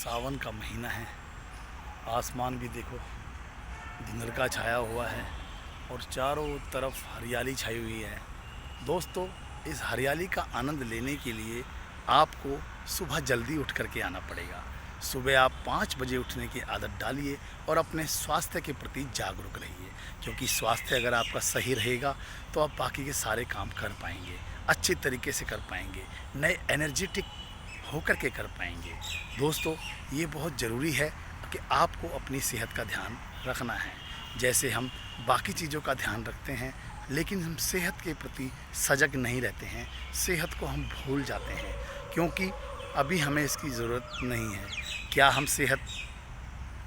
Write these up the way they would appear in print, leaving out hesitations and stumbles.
सावन का महीना है। आसमान भी देखो धुंधला छाया हुआ है और चारों तरफ हरियाली छाई हुई है। दोस्तों, इस हरियाली का आनंद लेने के लिए आपको सुबह जल्दी उठ कर के आना पड़ेगा। सुबह आप 5 बजे उठने की आदत डालिए और अपने स्वास्थ्य के प्रति जागरूक रहिए, क्योंकि स्वास्थ्य अगर आपका सही रहेगा तो आप बाकी के सारे काम कर पाएंगे, अच्छे तरीके से कर पाएंगे, नए एनर्जेटिक होकर के कर पाएंगे। दोस्तों, ये बहुत ज़रूरी है कि आपको अपनी सेहत का ध्यान रखना है। जैसे हम बाकी चीज़ों का ध्यान रखते हैं, लेकिन हम सेहत के प्रति सजग नहीं रहते हैं, सेहत को हम भूल जाते हैं, क्योंकि अभी हमें इसकी ज़रूरत नहीं है। क्या हम सेहत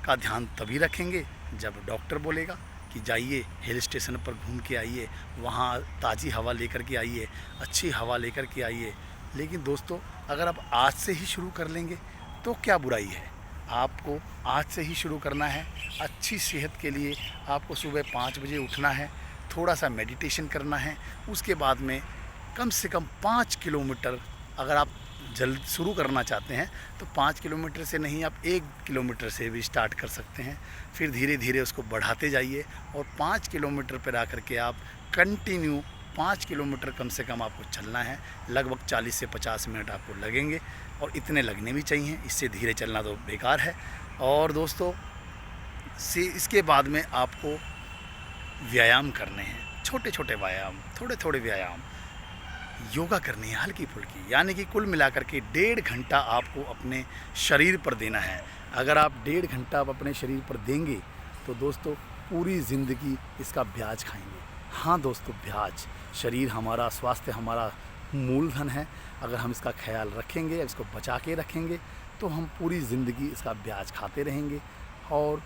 का ध्यान तभी रखेंगे जब डॉक्टर बोलेगा कि जाइए हिल स्टेशन पर घूम के आइए, वहाँ ताज़ी हवा लेकर के आइए, अच्छी हवा लेकर के आइए। लेकिन दोस्तों, अगर आप आज से ही शुरू कर लेंगे तो क्या बुराई है। आपको आज से ही शुरू करना है। अच्छी सेहत के लिए आपको सुबह 5 बजे उठना है, थोड़ा सा मेडिटेशन करना है। उसके बाद में कम से कम 5 किलोमीटर अगर आप जल्द शुरू करना चाहते हैं तो 5 किलोमीटर से नहीं, आप 1 किलोमीटर से भी स्टार्ट कर सकते हैं। फिर धीरे धीरे उसको बढ़ाते जाइए और 5 किलोमीटर पर आकर के आप कंटिन्यू 5 किलोमीटर कम से कम आपको चलना है। लगभग 40 से 50 मिनट आपको लगेंगे और इतने लगने भी चाहिए, इससे धीरे चलना तो बेकार है। और दोस्तों, इसके बाद में आपको व्यायाम करने हैं, छोटे छोटे व्यायाम, थोड़े थोड़े व्यायाम, योगा करनी है हल्की फुल्की, यानी कि कुल मिलाकर के 1.5 घंटा आपको अपने शरीर पर देना है। अगर आप 1.5 घंटा आप अपने शरीर पर देंगे तो दोस्तों पूरी ज़िंदगी इसका ब्याज खाएंगे। हाँ दोस्तों, ब्याज। शरीर हमारा, स्वास्थ्य हमारा मूलधन है। अगर हम इसका ख्याल रखेंगे, इसको बचा के रखेंगे तो हम पूरी ज़िंदगी इसका ब्याज खाते रहेंगे और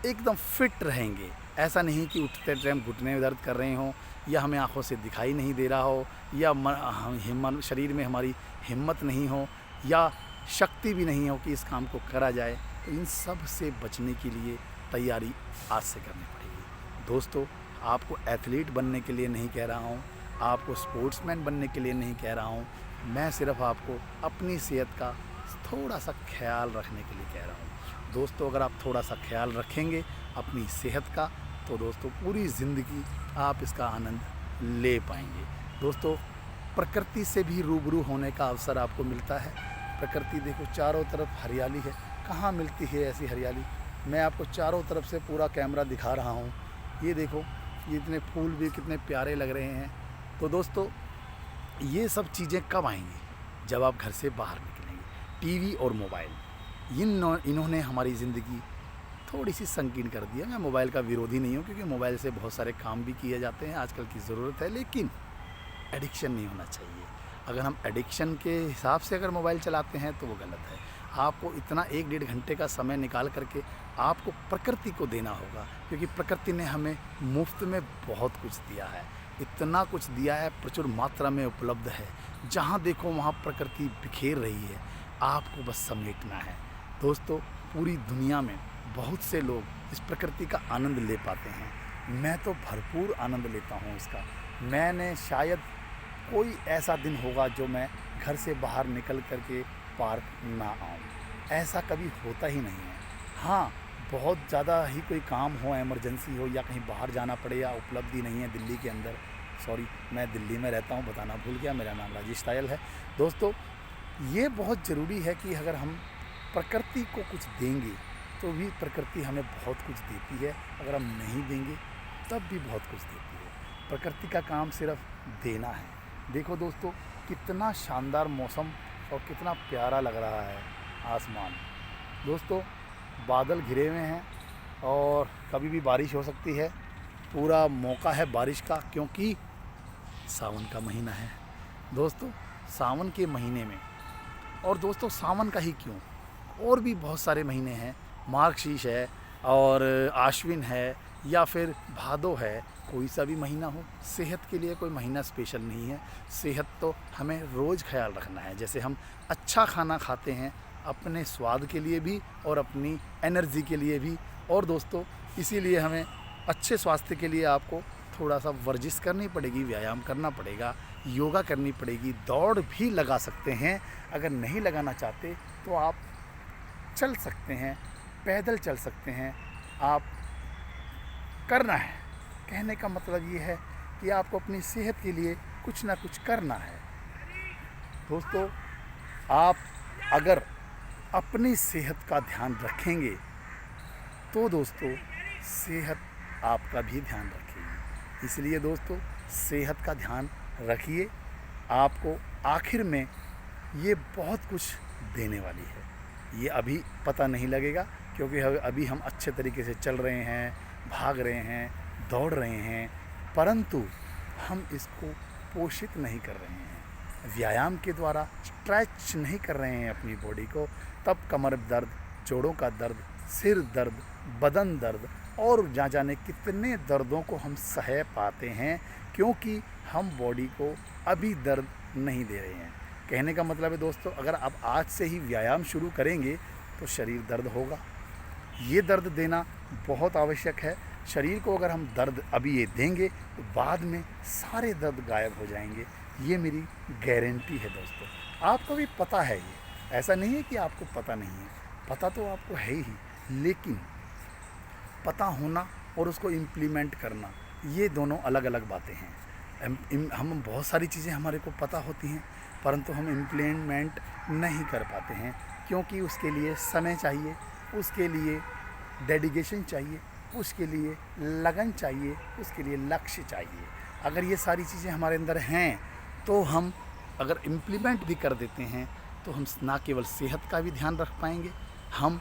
एकदम फिट रहेंगे। ऐसा नहीं कि उठते टाइम घुटने में दर्द कर रहे हों, या हमें आंखों से दिखाई नहीं दे रहा हो, या शरीर में हमारी हिम्मत नहीं हो, या शक्ति भी नहीं हो कि इस काम को करा जाए। तो इन सब से बचने के लिए तैयारी आज से करनी पड़ेगी। दोस्तों, आपको एथलीट बनने के लिए नहीं कह रहा हूँ, आपको स्पोर्ट्समैन बनने के लिए नहीं कह रहा हूँ, मैं सिर्फ आपको अपनी सेहत का थोड़ा सा ख्याल रखने के लिए कह रहा हूँ। दोस्तों, अगर आप थोड़ा सा ख्याल रखेंगे अपनी सेहत का तो दोस्तों पूरी ज़िंदगी आप इसका आनंद ले पाएंगे। दोस्तों, प्रकृति से भी रूबरू होने का अवसर आपको मिलता है। प्रकृति देखो, चारों तरफ हरियाली है। कहाँ मिलती है ऐसी हरियाली। मैं आपको चारों तरफ से पूरा कैमरा दिखा रहा हूँ। ये देखो, ये इतने फूल भी कितने प्यारे लग रहे हैं। तो दोस्तों, ये सब चीज़ें कब आएंगी? जब आप घर से बाहर निकलेंगे। टीवी और मोबाइल इन्होंने हमारी ज़िंदगी थोड़ी सी संकीर्ण कर दिया। मैं मोबाइल का विरोधी नहीं हूँ, क्योंकि मोबाइल से बहुत सारे काम भी किए जाते हैं, आजकल की ज़रूरत है, लेकिन एडिक्शन नहीं होना चाहिए। अगर हम एडिक्शन के हिसाब से अगर मोबाइल चलाते हैं तो वो गलत है। आपको इतना 1-1.5 घंटे का समय निकाल करके आपको प्रकृति को देना होगा, क्योंकि प्रकृति ने हमें मुफ्त में बहुत कुछ दिया है। इतना कुछ दिया है, प्रचुर मात्रा में उपलब्ध है। जहाँ देखो वहाँ प्रकृति बिखेर रही है, आपको बस समेटना है। दोस्तों, पूरी दुनिया में बहुत से लोग इस प्रकृति का आनंद ले पाते हैं। मैं तो भरपूर आनंद लेता हूँ इसका। मैंने शायद कोई ऐसा दिन होगा जो मैं घर से बाहर निकल करके पार्क ना आऊँ, ऐसा कभी होता ही नहीं है। हाँ, बहुत ज़्यादा ही कोई काम हो, इमरजेंसी हो, या कहीं बाहर जाना पड़े, या उपलब्धि नहीं है दिल्ली के अंदर। सॉरी, मैं दिल्ली में रहता हूँ, बताना भूल गया। मेरा नाम राजेश तायल है। दोस्तों, ये बहुत ज़रूरी है कि अगर हम प्रकृति को कुछ देंगे तो भी प्रकृति हमें बहुत कुछ देती है, अगर हम नहीं देंगे तब भी बहुत कुछ देती है। प्रकृति का काम सिर्फ देना है। देखो दोस्तों, कितना शानदार मौसम और कितना प्यारा लग रहा है आसमान। दोस्तों, बादल घिरे हुए हैं और कभी भी बारिश हो सकती है। पूरा मौका है बारिश का, क्योंकि सावन का महीना है। दोस्तों, सावन के महीने में, और दोस्तों सावन का ही क्यों, और भी बहुत सारे महीने हैं। मार्गशीर्ष है और आश्विन है, या फिर भादो है। कोई सा भी महीना हो, सेहत के लिए कोई महीना स्पेशल नहीं है। सेहत तो हमें रोज़ ख्याल रखना है। जैसे हम अच्छा खाना खाते हैं अपने स्वाद के लिए भी और अपनी एनर्जी के लिए भी। और दोस्तों, इसीलिए हमें अच्छे स्वास्थ्य के लिए आपको थोड़ा सा वर्जिश करनी पड़ेगी, व्यायाम करना पड़ेगा, योगा करनी पड़ेगी, दौड़ भी लगा सकते हैं। अगर नहीं लगाना चाहते तो आप चल सकते हैं, पैदल चल सकते हैं। आप करना है, कहने का मतलब ये है कि आपको अपनी सेहत के लिए कुछ ना कुछ करना है। दोस्तों, आप अगर अपनी सेहत का ध्यान रखेंगे तो दोस्तों सेहत आपका भी ध्यान रखेगी। इसलिए दोस्तों सेहत का ध्यान रखिए। आपको आखिर में ये बहुत कुछ देने वाली है। ये अभी पता नहीं लगेगा क्योंकि अभी हम अच्छे तरीके से चल रहे हैं, भाग रहे हैं, दौड़ रहे हैं, परंतु हम इसको पोषित नहीं कर रहे हैं। व्यायाम के द्वारा स्ट्रेच नहीं कर रहे हैं अपनी बॉडी को, तब कमर दर्द, जोड़ों का दर्द, सिर दर्द, बदन दर्द और जाने कितने दर्दों को हम सह पाते हैं, क्योंकि हम बॉडी को अभी दर्द नहीं दे रहे हैं। कहने का मतलब है दोस्तों, अगर आप आज से ही व्यायाम शुरू करेंगे तो शरीर दर्द होगा। ये दर्द देना बहुत आवश्यक है। शरीर को अगर हम दर्द अभी ये देंगे तो बाद में सारे दर्द गायब हो जाएंगे। ये मेरी गारंटी है दोस्तों। आपको भी पता है, ये ऐसा नहीं है कि आपको पता नहीं है, पता तो आपको है ही, लेकिन पता होना और उसको इम्प्लीमेंट करना ये दोनों अलग अलग बातें हैं। हम बहुत सारी चीज़ें हमारे को पता होती हैं, परंतु हम इम्प्लीमेंट नहीं कर पाते हैं, क्योंकि उसके लिए समय चाहिए, उसके लिए डेडिकेशन चाहिए, उसके लिए लगन चाहिए, उसके लिए लक्ष्य चाहिए। अगर ये सारी चीज़ें हमारे अंदर हैं तो हम अगर इम्प्लीमेंट भी कर देते हैं तो हम ना केवल सेहत का भी ध्यान रख पाएंगे, हम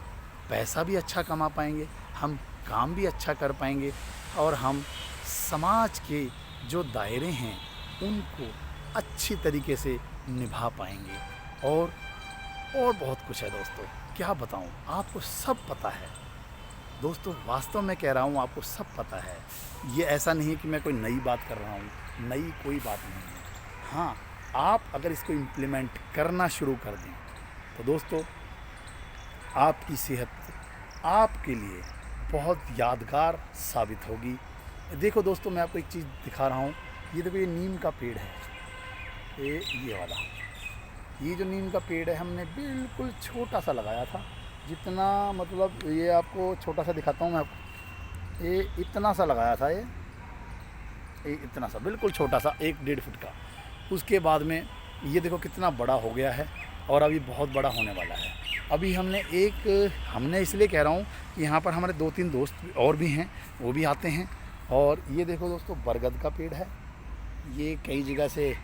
पैसा भी अच्छा कमा पाएंगे, हम काम भी अच्छा कर पाएंगे और हम समाज के जो दायरे हैं उनको अच्छी तरीके से निभा पाएंगे। और बहुत कुछ है दोस्तों, क्या बताऊं, आपको सब पता है दोस्तों, वास्तव में कह रहा हूं, आपको सब पता है। ये ऐसा नहीं है कि मैं कोई नई बात कर रहा हूं, नई कोई बात नहीं है। हाँ, आप अगर इसको इम्प्लीमेंट करना शुरू कर दें तो दोस्तों आपकी सेहत आपके लिए बहुत यादगार साबित होगी। देखो दोस्तों, मैं आपको एक चीज़ दिखा रहा हूँ। ये देखो, ये नीम का पेड़ है, ये वाला, ये जो नीम का पेड़ है हमने बिल्कुल छोटा सा लगाया था, जितना मतलब ये आपको छोटा सा दिखाता हूँ मैं आपको। ये इतना सा लगाया था, ये इतना सा, बिल्कुल छोटा सा, 1-1.5 फुट का। उसके बाद में ये देखो कितना बड़ा हो गया है और अभी बहुत बड़ा होने वाला है। अभी हमने इसलिए कह रहा हूँ कि यहाँ पर हमारे 2-3 दोस्त और भी हैं, वो भी आते हैं। और ये देखो दोस्तों, बरगद का पेड़ है, ये कई जगह से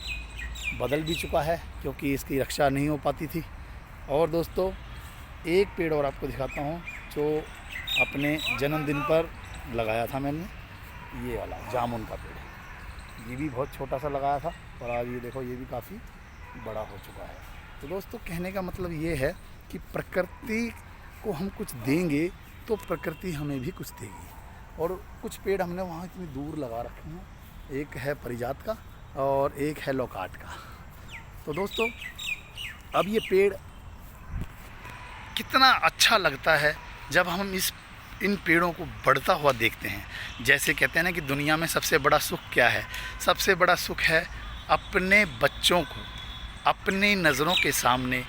बदल भी चुका है क्योंकि इसकी रक्षा नहीं हो पाती थी। और दोस्तों एक पेड़ और आपको दिखाता हूँ जो अपने जन्मदिन पर लगाया था मैंने, ये वाला जामुन का पेड़। ये भी बहुत छोटा सा लगाया था और आज ये देखो ये भी काफ़ी बड़ा हो चुका है। तो दोस्तों कहने का मतलब ये है कि प्रकृति को हम कुछ देंगे तो प्रकृति हमें भी कुछ देगी। और कुछ पेड़ हमने वहाँ इतनी दूर लगा रखे हैं, एक है परिजात का और एक है लौकाट का। तो दोस्तों अब ये पेड़ कितना अच्छा लगता है जब हम इन पेड़ों को बढ़ता हुआ देखते हैं। जैसे कहते हैं ना कि दुनिया में सबसे बड़ा सुख क्या है? सबसे बड़ा सुख है अपने बच्चों को अपनी नज़रों के सामने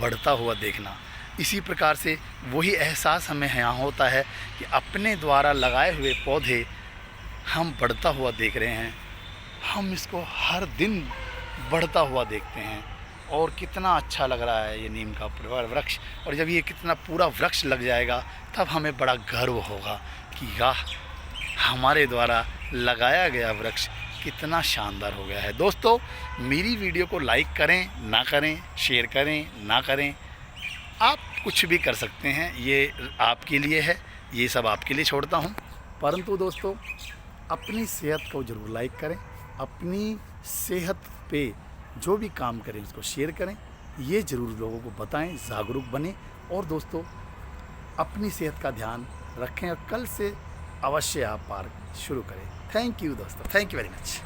बढ़ता हुआ देखना। इसी प्रकार से वही एहसास हमें यहाँ होता है कि अपने द्वारा लगाए हुए पौधे हम बढ़ता हुआ देख रहे हैं, हम इसको हर दिन बढ़ता हुआ देखते हैं और कितना अच्छा लग रहा है ये नीम का वृक्ष। और जब ये कितना पूरा वृक्ष लग जाएगा तब हमें बड़ा गर्व होगा कि वाह, हमारे द्वारा लगाया गया वृक्ष कितना शानदार हो गया है। दोस्तों मेरी वीडियो को लाइक करें ना करें, शेयर करें ना करें, आप कुछ भी कर सकते हैं, ये आपके लिए है, ये सब आपके लिए छोड़ता हूँ। परंतु दोस्तों अपनी सेहत को ज़रूर लाइक करें, अपनी सेहत पे जो भी काम करें उसको शेयर करें, ये ज़रूर लोगों को बताएं, जागरूक बने। और दोस्तों अपनी सेहत का ध्यान रखें और कल से अवश्य आप पार्क शुरू करें। थैंक यू दोस्तों, थैंक यू वेरी मच।